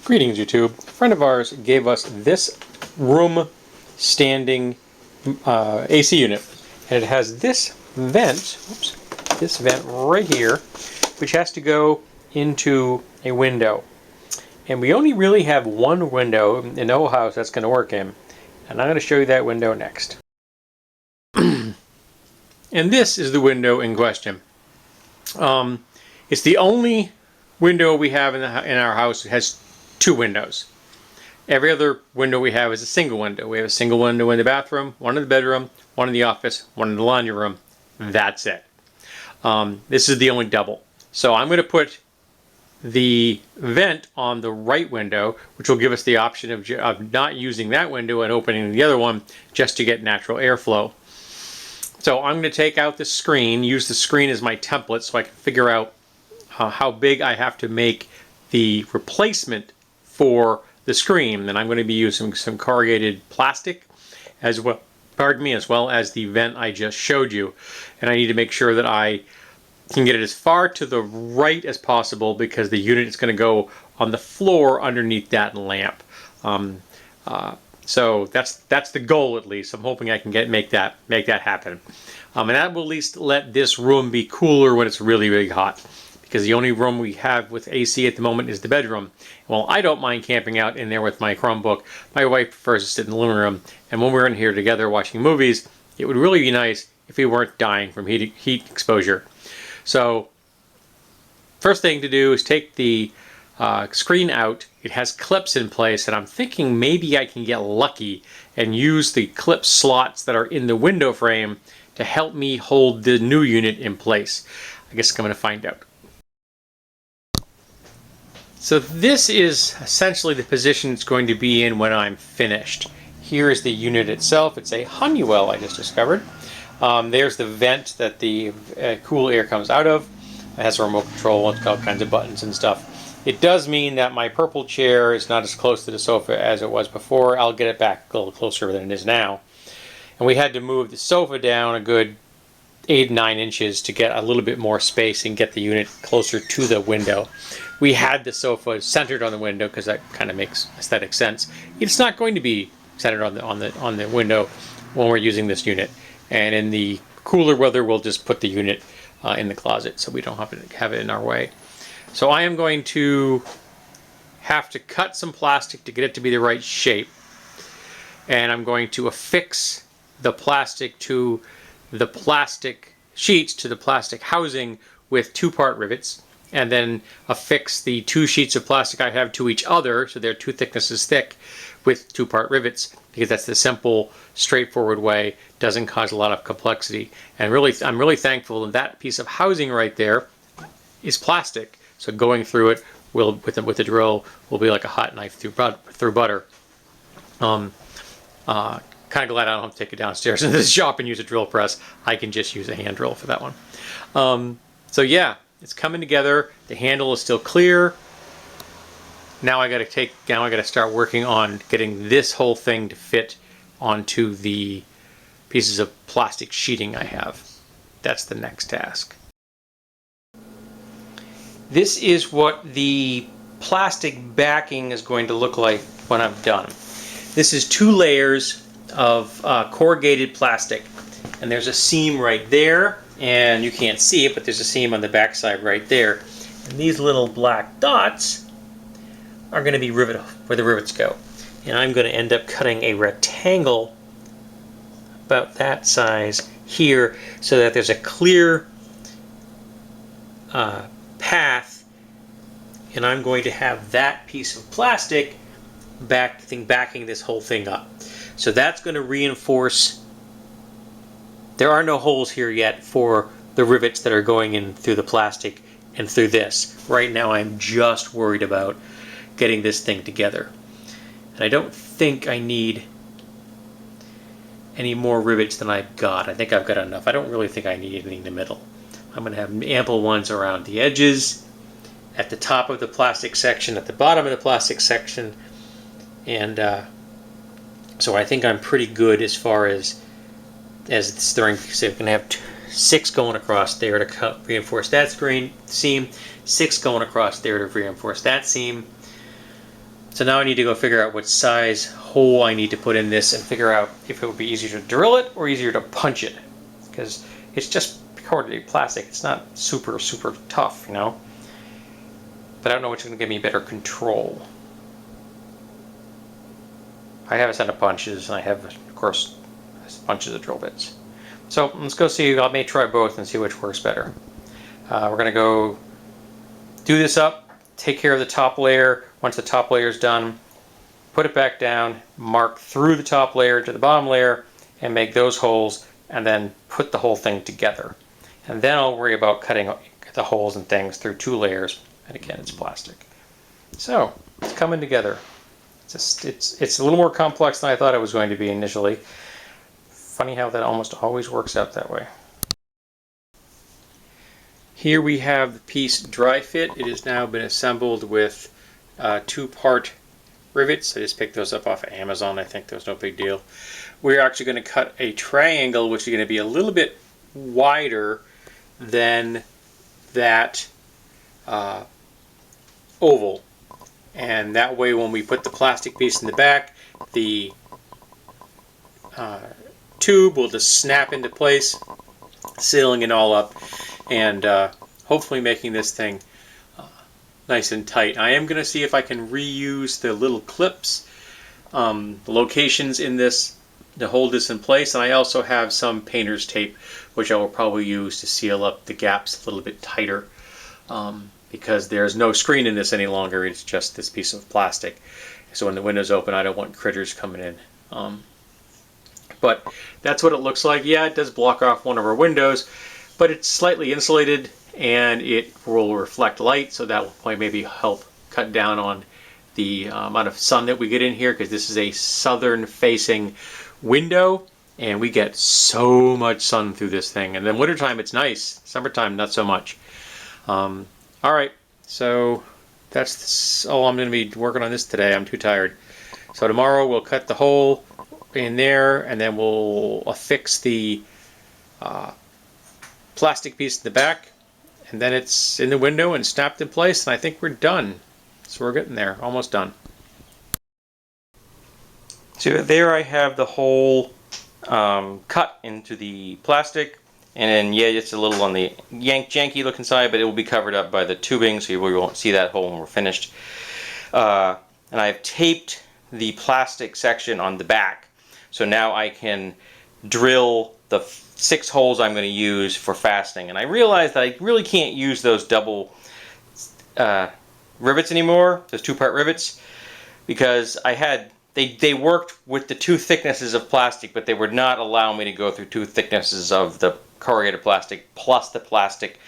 Greetings, YouTube. A friend of ours gave us this room standing AC unit, and it has this vent, this vent right here, which has to go into a window. And we only really have one window in the whole house that's going to work in, and I'm going to show you that window next. And this is the window in question. It's the only window we have in our house that has two windows. Every other window we have is a single window. We have a single window in the bathroom, one in the bedroom, one in the office, one in the laundry room. That's it. This is the only double. So I'm going to put the vent on the right window, which will give us the option of not using that window and opening the other one just to get natural airflow. So I'm going to take out the screen, use the screen as my template so I can figure out how big I have to make the replacement for the screen. And I'm going to be using some corrugated plastic as well, as well as the vent I just showed you. And I need to make sure that I can get it as far to the right as possible because the unit is going to go on the floor underneath that lamp. So that's the goal, at least. I'm hoping I can make that happen. And that will at least let this room be cooler when it's really, really hot. Because the only room we have with AC at the moment is the bedroom. Well, I don't mind camping out in there with my Chromebook. My wife prefers to sit in the living room. And when we're in here together watching movies, it would really be nice if we weren't dying from heat exposure. So, first thing to do is take the screen out. It has clips in place, and I'm thinking maybe I can get lucky and use the clip slots that are in the window frame to help me hold the new unit in place. I guess I'm going to find out. So this is essentially the position it's going to be in when I'm finished. Here is the unit itself. It's a Honeywell I just discovered. There's the vent that the cool air comes out of. It has a remote control, it's got all kinds of buttons and stuff. It does mean that my purple chair is not as close to the sofa as it was before. I'll get it back a little closer than it is now. And we had to move the sofa down a good 8 or 9 inches to get a little bit more space and get the unit closer to the window. We had the sofa centered on the window because that kind of makes aesthetic sense. It's not going to be centered on the window when we're using this unit. And in the cooler weather, we'll just put the unit in the closet so we don't have to have it in our way. So I am going to have to cut some plastic to get it to be the right shape. And I'm going to affix the plastic to the plastic sheets to the plastic housing with 2-part rivets, and then affix the 2 sheets of plastic I have to each other, so they're 2 thicknesses thick, with 2-part rivets, because that's the simple, straightforward way, doesn't cause a lot of complexity. And really, I'm really thankful that piece of housing right there is plastic, so going through it with the drill will be like a hot knife through butter. Kind of glad I don't have to take it downstairs into the shop and use a drill press. I can just use a hand drill for that one. So yeah, it's coming together. The handle is still clear. Now I got to start working on getting this whole thing to fit onto the pieces of plastic sheeting I have. That's the next task. This is what the plastic backing is going to look like when I'm done. This is 2 layers of corrugated plastic, and there's a seam right there, and you can't see it, but there's a seam on the back side right there. And these little black dots are going to be where the rivets go. And I'm going to end up cutting a rectangle about that size here so that there's a clear path, and I'm going to have that piece of plastic backing this whole thing up. So that's going to reinforce. There are no holes here yet for the rivets that are going in through the plastic and through this. Right now I'm just worried about getting this thing together. And I don't think I need any more rivets than I've got. I think I've got enough. I don't really think I need anything in the middle. I'm going to have ample ones around the edges, at the top of the plastic section, at the bottom of the plastic section, and so I think I'm pretty good as far as it's throwing. So we're going to have 6 going across there to reinforce that seam, 6 going across there to reinforce that seam. So now I need to go figure out what size hole I need to put in this and figure out if it would be easier to drill it or easier to punch it. Because it's just corrugated plastic. It's not super, super tough, you know? But I don't know which is going to give me better control. I have a set of punches, and I have, of course, bunches of drill bits. So let's go see. I may try both and see which works better. We're going to go do this up, take care of the top layer. Once the top layer is done, put it back down, mark through the top layer to the bottom layer, and make those holes, and then put the whole thing together. And then I'll worry about cutting the holes and things through 2 layers. And again, it's plastic. So it's coming together. It's a little more complex than I thought it was going to be initially. Funny how that almost always works out that way. Here we have the piece dry fit. It has now been assembled with 2-part rivets. I just picked those up off of Amazon. I think there's no big deal. We're actually going to cut a triangle, which is going to be a little bit wider than that oval. And that way, when we put the plastic piece in the back, the tube will just snap into place, sealing it all up, and hopefully making this thing nice and tight. I am going to see if I can reuse the little clips, the locations in this to hold this in place, and I also have some painter's tape which I will probably use to seal up the gaps a little bit tighter, because there's no screen in this any longer. It's just this piece of plastic, so when the window's open I don't want critters coming in. But that's what it looks like. Yeah, it does block off one of our windows, but it's slightly insulated and it will reflect light, so that will maybe help cut down on the amount of sun that we get in here, because this is a southern facing window and we get so much sun through this thing. And then wintertime it's nice, summertime not so much. Alright, so that's all I'm going to be working on this today. I'm too tired. So tomorrow we'll cut the hole in there, and then we'll affix the plastic piece in the back, and then it's in the window and snapped in place, and I think we're done. So we're getting there, almost done. So there I have the hole cut into the plastic, and then yeah, it's a little on the janky looking side, but it will be covered up by the tubing, so we won't see that hole when we're finished. And I've taped the plastic section on the back, so now I can drill the 6 holes I'm going to use for fastening. And I realized that I really can't use those double rivets anymore, those 2-part rivets, because I had they worked with the 2 thicknesses of plastic, but they would not allow me to go through 2 thicknesses of the corrugated plastic plus the plastic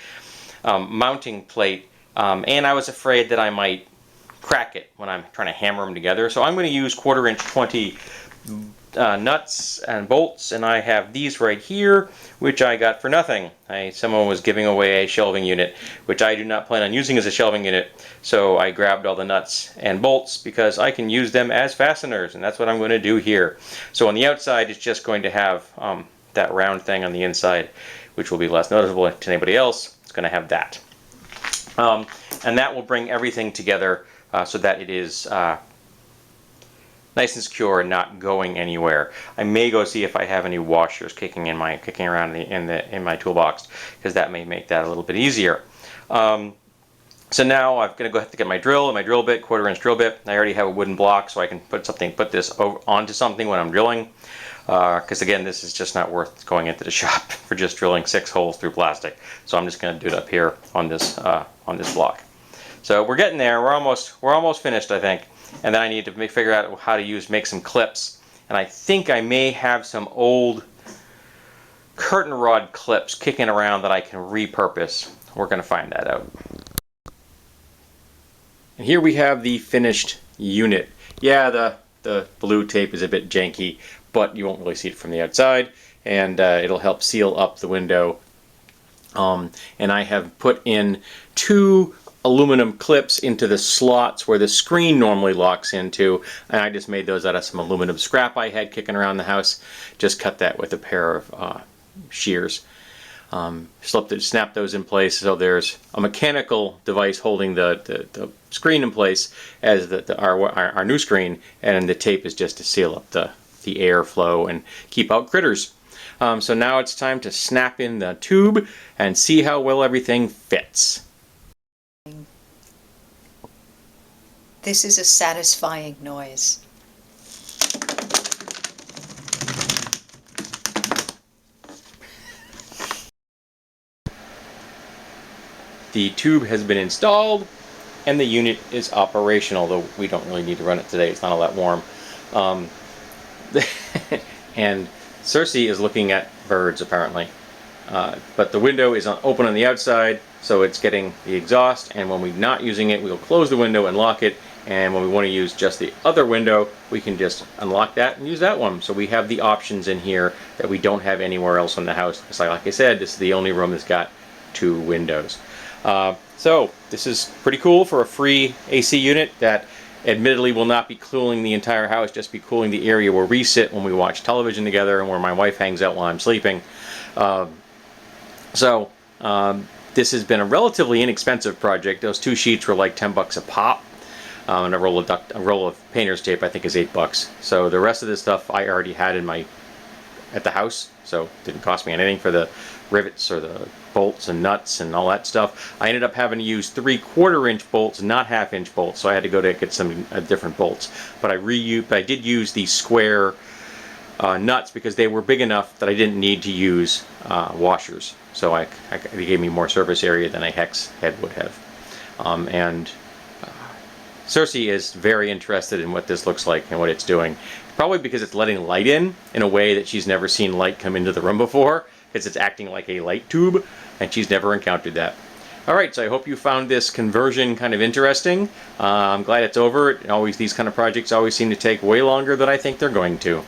mounting plate, and I was afraid that I might crack it when I'm trying to hammer them together. So I'm going to use 1/4" 20 nuts and bolts, and I have these right here, which I got for nothing. Someone was giving away a shelving unit, which I do not plan on using as a shelving unit, so I grabbed all the nuts and bolts because I can use them as fasteners, and that's what I'm going to do here. So on the outside it's just going to have that round thing on the inside, which will be less noticeable to anybody else. It's going to have that, and that will bring everything together so that it is nice and secure and not going anywhere. I may go see if I have any washers kicking around in my toolbox, because that may make that a little bit easier. So now I'm going to go ahead to get my drill and my drill bit, 1/4" drill bit. I already have a wooden block, so I can put this onto something when I'm drilling. Because again, this is just not worth going into the shop for just drilling 6 holes through plastic. So I'm just going to do it up here on this block. So we're getting there. We're almost finished, I think. And then I need to figure out how to make some clips. And I think I may have some old curtain rod clips kicking around that I can repurpose. We're going to find that out. And here we have the finished unit. Yeah, the blue tape is a bit janky, but you won't really see it from the outside, and it'll help seal up the window. And I have put in 2 aluminum clips into the slots where the screen normally locks into, and I just made those out of some aluminum scrap I had kicking around the house. Just cut that with a pair of shears. snap those in place. So there's a mechanical device holding the screen in place as our new screen, and the tape is just to seal up the airflow and keep out critters. So now it's time to snap in the tube and see how well everything fits. This is a satisfying noise. The tube has been installed and the unit is operational, though we don't really need to run it today. It's not all that warm. And Cersei is looking at birds apparently. But the window is open on the outside, so it's getting the exhaust, and when we're not using it, we'll close the window and lock it, and when we want to use just the other window, we can just unlock that and use that one. So we have the options in here that we don't have anywhere else in the house. It's like I said, this is the only room that's got 2 windows. So this is pretty cool for a free AC unit that admittedly will not be cooling the entire house, just be cooling the area where we sit when we watch television together and where my wife hangs out while I'm sleeping. This has been a relatively inexpensive project. Those 2 sheets were like $10 a pop, and a roll of painter's tape I think is $8. So the rest of this stuff I already had at the house, so it didn't cost me anything for the rivets or the bolts and nuts and all that stuff. I ended up having to use 3/4 inch bolts, not 1/2 inch bolts, so I had to go to get some different bolts. But I did use these square nuts because they were big enough that I didn't need to use washers. So they gave me more surface area than a hex head would have. Cersei is very interested in what this looks like and what it's doing. Probably because it's letting light in a way that she's never seen light come into the room before, because it's acting like a light tube, and she's never encountered that. Alright, so I hope you found this conversion kind of interesting. I'm glad it's over. These kind of projects always seem to take way longer than I think they're going to.